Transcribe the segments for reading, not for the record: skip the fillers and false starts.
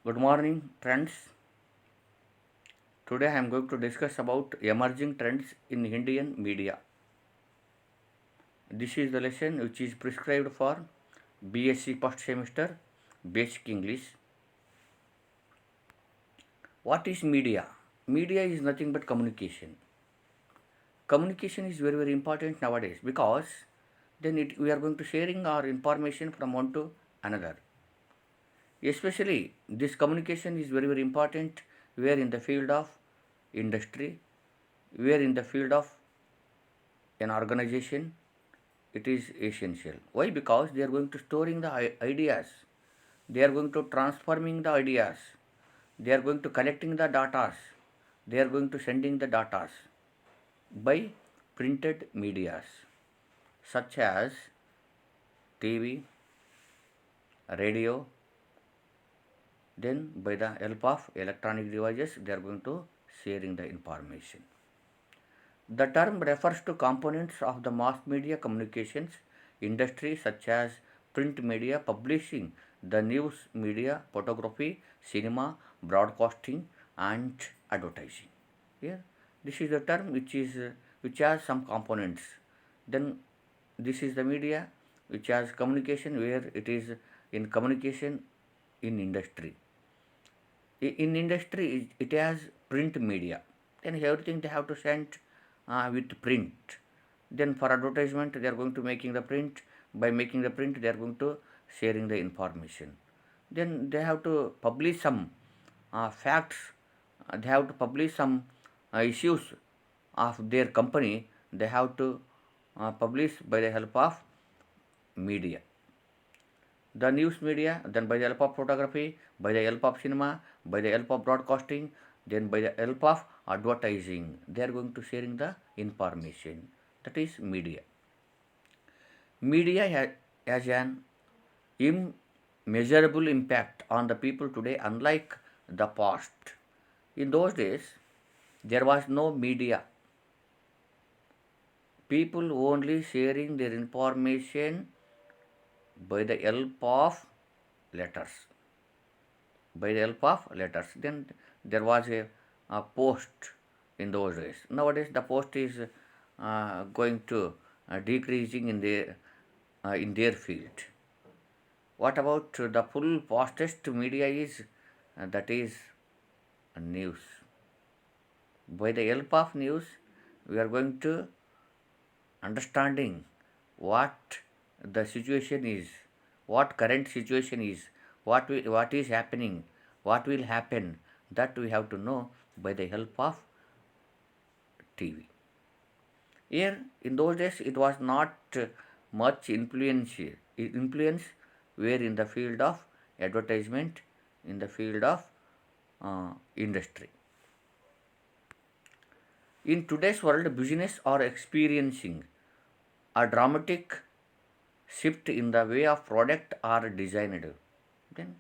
Good morning, friends. Today I am going to discuss about emerging trends in Indian media. This is the lesson which is prescribed for BSc first semester Basic English. What is media? Media is nothing but communication. Communication is very important nowadays because we are going to sharing our information from one to another. Especially this communication is very important where in the field of industry, where in the field of an organization, it is essential. Why? Because they are going to storing the ideas, they are going to transforming the ideas, they are going to collecting the data, they are going to sending the data by printed medias such as TV, radio, then by the help of electronic devices they are going to sharing the information. The term refers to components of the mass media communications industry such as print media, publishing, the news media, photography, cinema, broadcasting, and advertising. Here, this is the term which has some components. Then this is the media which has communication where it is in communication in industry. In industry it has print media, then everything they have to send with print. Then for advertisement they are going to making the print, by making the print they are going to sharing the information. Then they have to publish some facts, they have to publish some issues of their company, they have to publish by the help of media. The news media, then by the help of photography, by the help of cinema, by the help of broadcasting, then by the help of advertising, they are going to sharing the information. That is media. Media has an immeasurable impact on the people today, unlike the past. In those days, there was no media. People only sharing their information by the help of letters. By the help of letters. Then there was a post in those days. Nowadays, the post is going to decreasing in their field. What about the full fastest media is that is news. By the help of news, we are going to understanding what the situation is, what current situation is, what is happening, what will happen, that we have to know by the help of TV. Here, in those days, it was not much influence were in the field of advertisement, in the field of industry. In today's world, business are experiencing a dramatic shift in the way of product are designed. Then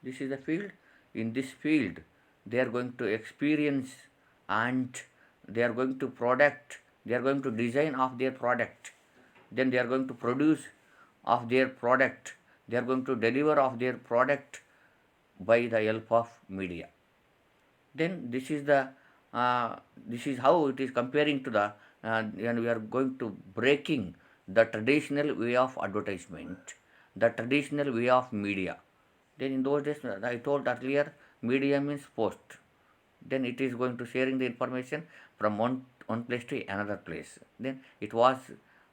this is the field. In this field, they are going to experience and they are going to product, they are going to design of their product, then they are going to produce of their product, they are going to deliver of their product by the help of media. Then this is how it is comparing to the and we are going to breaking the traditional way of advertisement, the traditional way of media. Then in those days, I told earlier, media means post. Then it is going to sharing the information from one place to another place. Then it was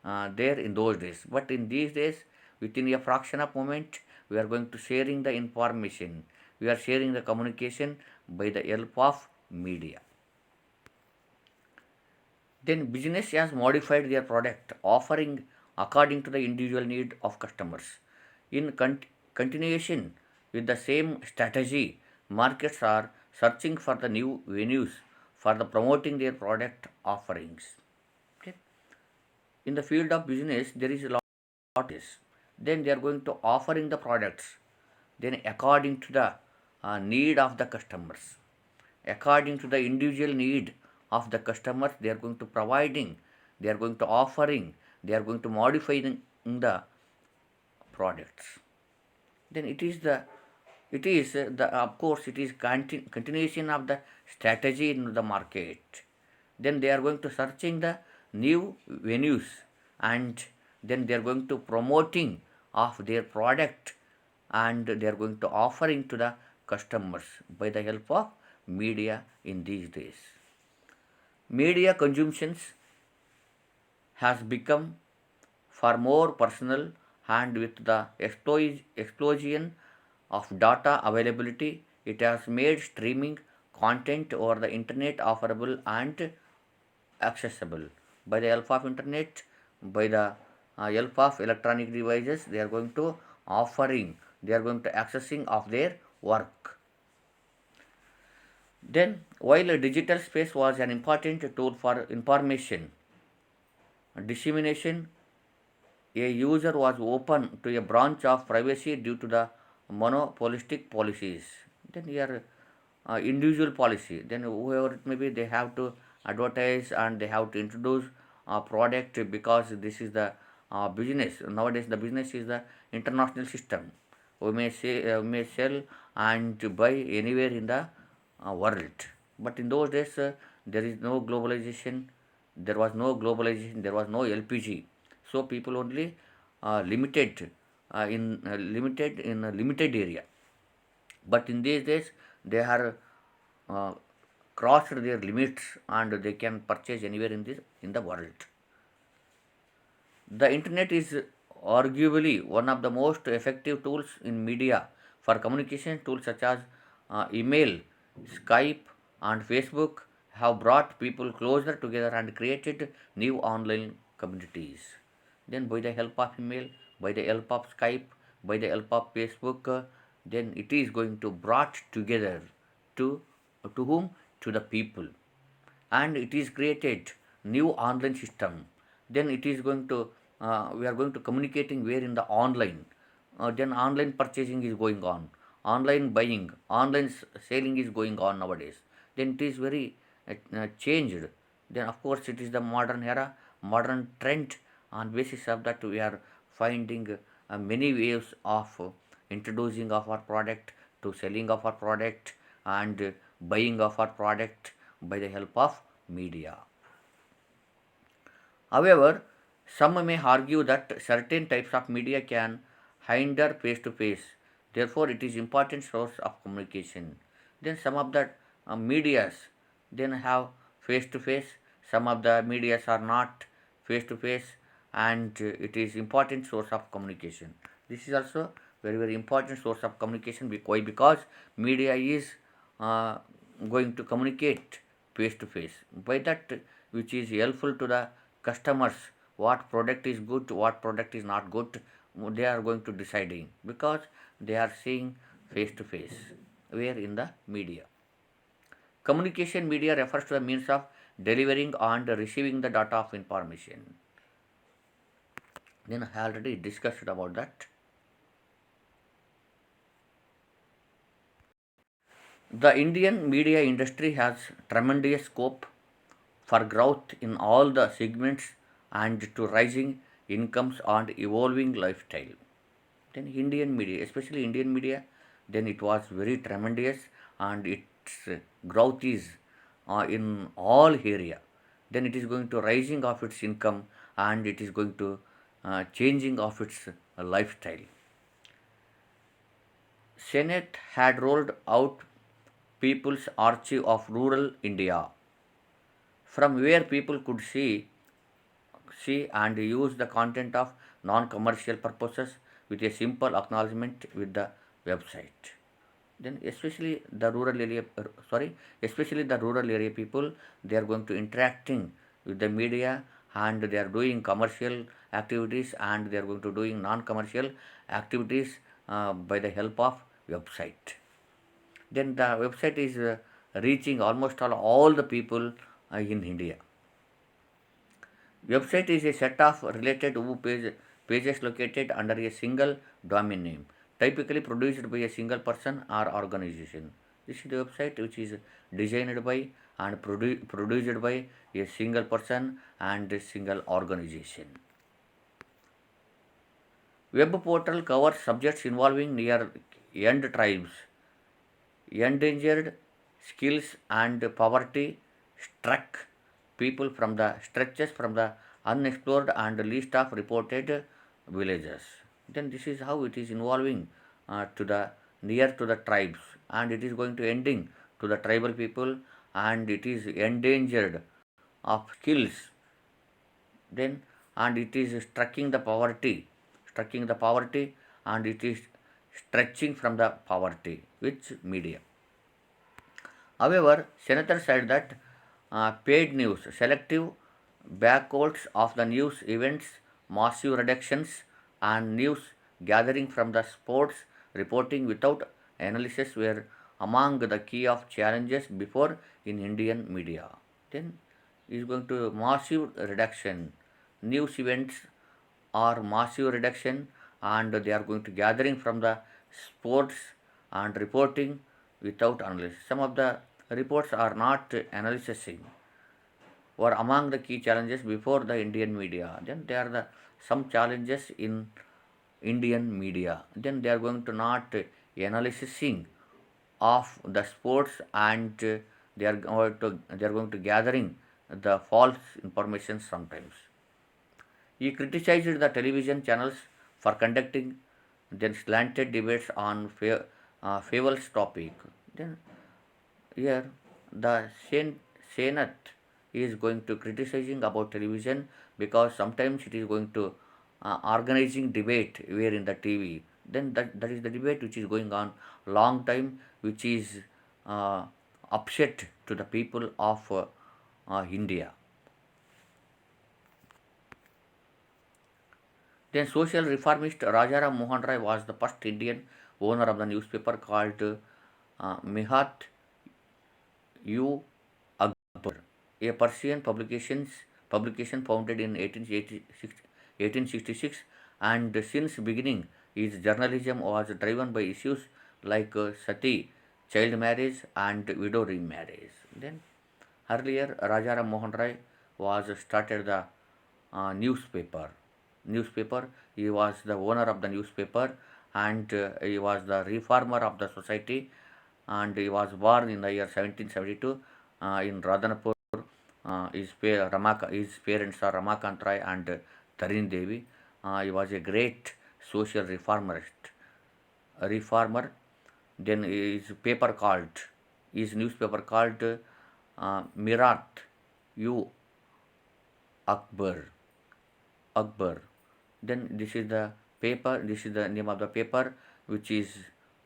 there in those days. But in these days, within a fraction of moment, we are going to sharing the information. We are sharing the communication by the help of media. Then business has modified their product offering according to the individual need of customers. In continuation with the same strategy, markets are searching for the new venues for the promoting their product offerings. Okay. In the field of business, there is a lot of this. Then they are going to offering the products. Then according to the need of the customers, according to the individual need of the customers, they are going to providing, they are going to offering, they are going to modifying the products. Then it is the It is of course, it is continuation of the strategy in the market. Then they are going to searching the new venues, and then they are going to promoting of their product, and they are going to offering to the customers by the help of media in these days. Media consumptions has become far more personal, and with the explosion of data availability, it has made streaming content over the internet offerable and accessible. By the help of internet, by the help of electronic devices, they are going to offering, they are going to accessing of their work. Then, while a digital space was an important tool for information dissemination, a user was open to a branch of privacy due to the monopolistic policies. Then here, individual policy. Then whoever it may be, they have to advertise and they have to introduce a product, because this is the business. Nowadays, the business is the international system. We may sell and buy anywhere in the world. But in those days, there is no globalization. There was no globalization. There was no LPG. So people only limited in a limited area. But in these days, they are uh, crossed their limits, and they can purchase anywhere in the world. The internet is arguably one of the most effective tools in media for communication. Tools such as email, Skype, and Facebook have brought people closer together and created new online communities. Then, by the help of email, by the help of Skype, by the help of Facebook, then it is going to brought together to whom, to the people, and it is created new online system. Then it is going to we are going to communicating where in the online. Then online purchasing is going on, online buying, online selling is going on nowadays. Then it is very changed. Then of course it is the modern era, modern trend. On basis of that, we are finding many ways of introducing of our product, to selling of our product, and buying of our product by the help of media. However, some may argue that certain types of media can hinder face to face. Therefore, it is important source of communication. Then some of the medias then have face to face. Some of the medias are not face to face, and it is important source of communication. This is also very important source of communication. Why? Because media is uh, going to communicate face to face. By that, which is helpful to the customers, what product is good, what product is not good, they are going to deciding, because they are seeing face to face. Where in the media, communication media refers to the means of delivering and receiving the data of information. Then I already discussed about that. The Indian media industry has tremendous scope for growth in all the segments, and to rising incomes and evolving lifestyle. Then Indian media, especially Indian media, then it was very tremendous, and its growth is in all area. Then it is going to rising of its income, and it is going to changing of its lifestyle. Senate had rolled out People's Archive of Rural India, from where people could see and use the content of non-commercial purposes with a simple acknowledgement with the website. Then especially the rural area people, they are going to interacting with the media, and they are doing commercial activities, and they are going to doing non-commercial activities by the help of website. Then the website is reaching almost all the people in India. Website is a set of related pages located under a single domain name, typically produced by a single person or organization. This is the website which is designed by and produced by a single person and a single organization. Web portal covers subjects involving near end tribes, endangered skills and poverty struck people from the stretches from the unexplored and least of reported villages. Then this is how it is involving to the near to the tribes, and it is going to ending to the tribal people, and it is endangered of skills. Then and it is striking the poverty, and it is stretching from the poverty. Which media? However, Senator said that paid news, selective boycotts of the news events, massive reductions, and news gathering from the sports reporting without analysis were among the key of challenges before in Indian media. Then is going to massive reduction. News events are massive reduction, and they are going to gathering from the sports and reporting without analysis. Some of the reports are not analyzing were among the key challenges before the Indian media. Then there are the some challenges in Indian media. Then they are going to not analyzing of the sports, and they are going to gathering the false information sometimes. He criticized the television channels for conducting then slanted debates on frivolous topic. Then here the Senate is going to criticizing about television because sometimes it is going to organizing debate where in the TV. Then that is the debate which is going on long time, which is uh, upset to the people of India. Then social reformist Rajaram Mohan Rai was the first Indian owner of the newspaper called Mihat U Akbar, a Persian publication founded in 1866, and since beginning his journalism was driven by issues like sati, child marriage, and widow remarriage. Then earlier Rajaram Mohan Rai was started the newspaper. He was the owner of the newspaper, and he was the reformer of the society, and he was born in the year 1772 in Radhanapur. His parents are Ramakant Rai and Tarin Devi. He was a great social reformer. Then his newspaper called Mirat U Akbar. Akbar. Then this is the paper. This is the name of the paper which is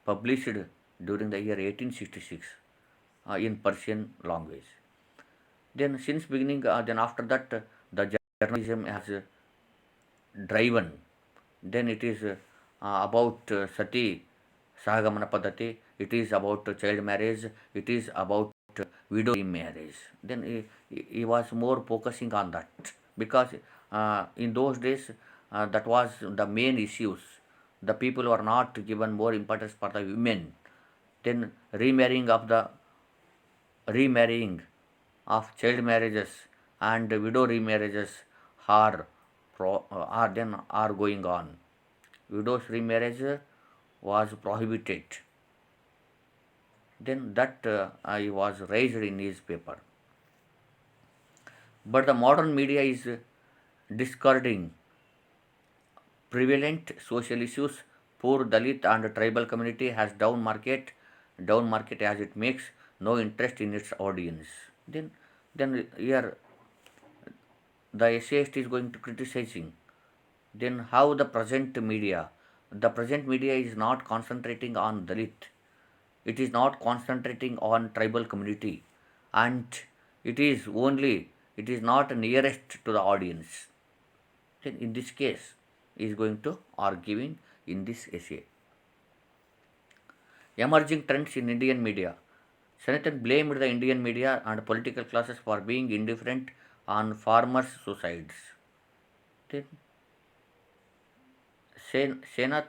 published during the year 1866 in Persian language. Then since beginning, then after that, the journalism has driven. Then it is about sati sahagamana padati. It is about child marriage. It is about widow remarriage. Then he was more focusing on that because in those days that was the main issues. The people were not given more importance for the women. Then remarrying of child marriages and widow remarriages are are going on. Widows remarriage was prohibited. Then that I was raised in his paper. But the modern media is discarding prevalent social issues. Poor Dalit and tribal community has down market as it makes no interest in its audience. Then here the essayist is going to criticizing. Then how the present media is not concentrating on Dalit. It is not concentrating on tribal community, and it is not nearest to the audience. Then in this case, is going to arguing in this essay. Emerging trends in Indian media. Sanatan blamed the Indian media and political classes for being indifferent on farmers' suicides. Then Senat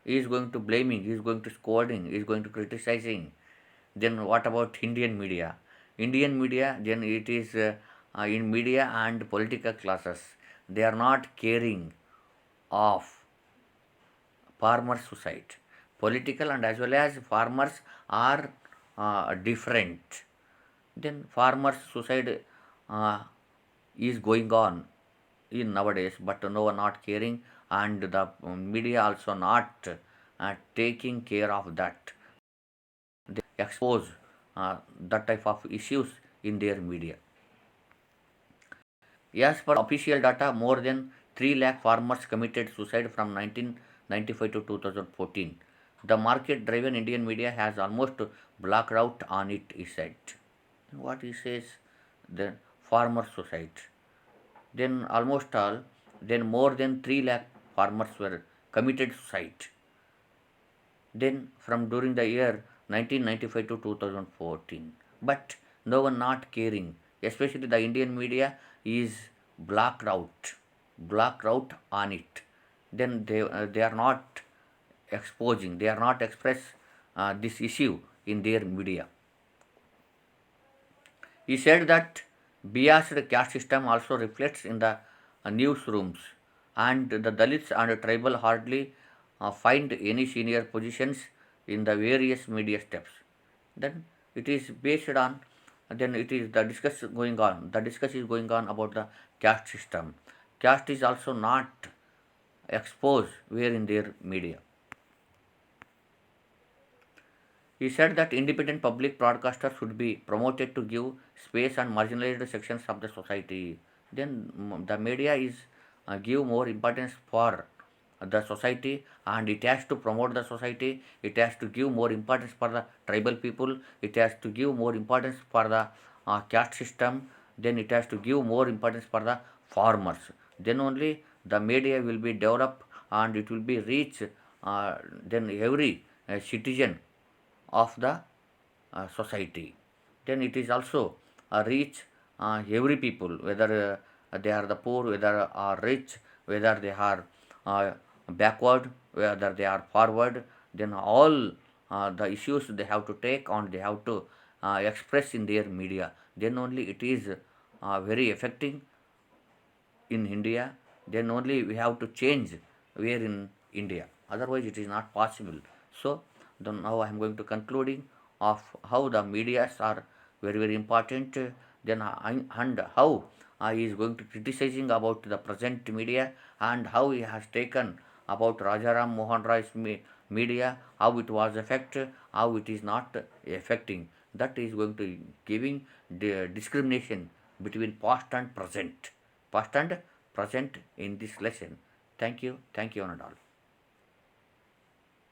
is going to blaming, is going to scolding, is going to criticizing. Then what about Indian media? Indian media, then it is in media and political classes. They are not caring of farmer suicide. political and as well as farmers are different. Then farmers suicide uh, is going on in nowadays, but no one not caring, and the media also not taking care of that. They expose that type of issues in their media. As per official data, more than 3 lakh farmers committed suicide from 1995 to 2014. The market driven Indian media has almost blacked out on it, he said. What he says, the farmer suicide. Then almost all, then more than 3 lakh farmers were committed suicide. Then from during the year 1995 to 2014. But no one not caring, especially the Indian media is blocked out on it. Then they are not exposing, they are not express this issue in their media. He said that biased caste system also reflects in the newsrooms, and the Dalits and tribal hardly find any senior positions in the various media steps. Then it is based on, then it is the discuss going on. The discuss is going on about the caste system. Caste is also not exposed where in their media. He said that independent public broadcasters should be promoted to give space and marginalized sections of the society. Then the media is give more importance for the society, and it has to promote the society. It has to give more importance for the tribal people. It has to give more importance for the caste system. Then it has to give more importance for the farmers. Then only the media will be developed and it will be reach then every citizen of the society. Then it is also reach every people, whether they are the poor, whether are rich, whether they are backward, whether they are forward. Then all the issues they have to take on, they have to express in their media. Then only it is very effective in India. Then only we have to change where in India. Otherwise, it is not possible. So, then now I am going to concluding of how the medias are very important. Then and how he is going to criticizing about the present media, and how he has taken about Rajaram Mohan Roy's media, how it was affected, how it is not affecting. That is going to giving the discrimination between past and present in this lesson. Thank you, one and all.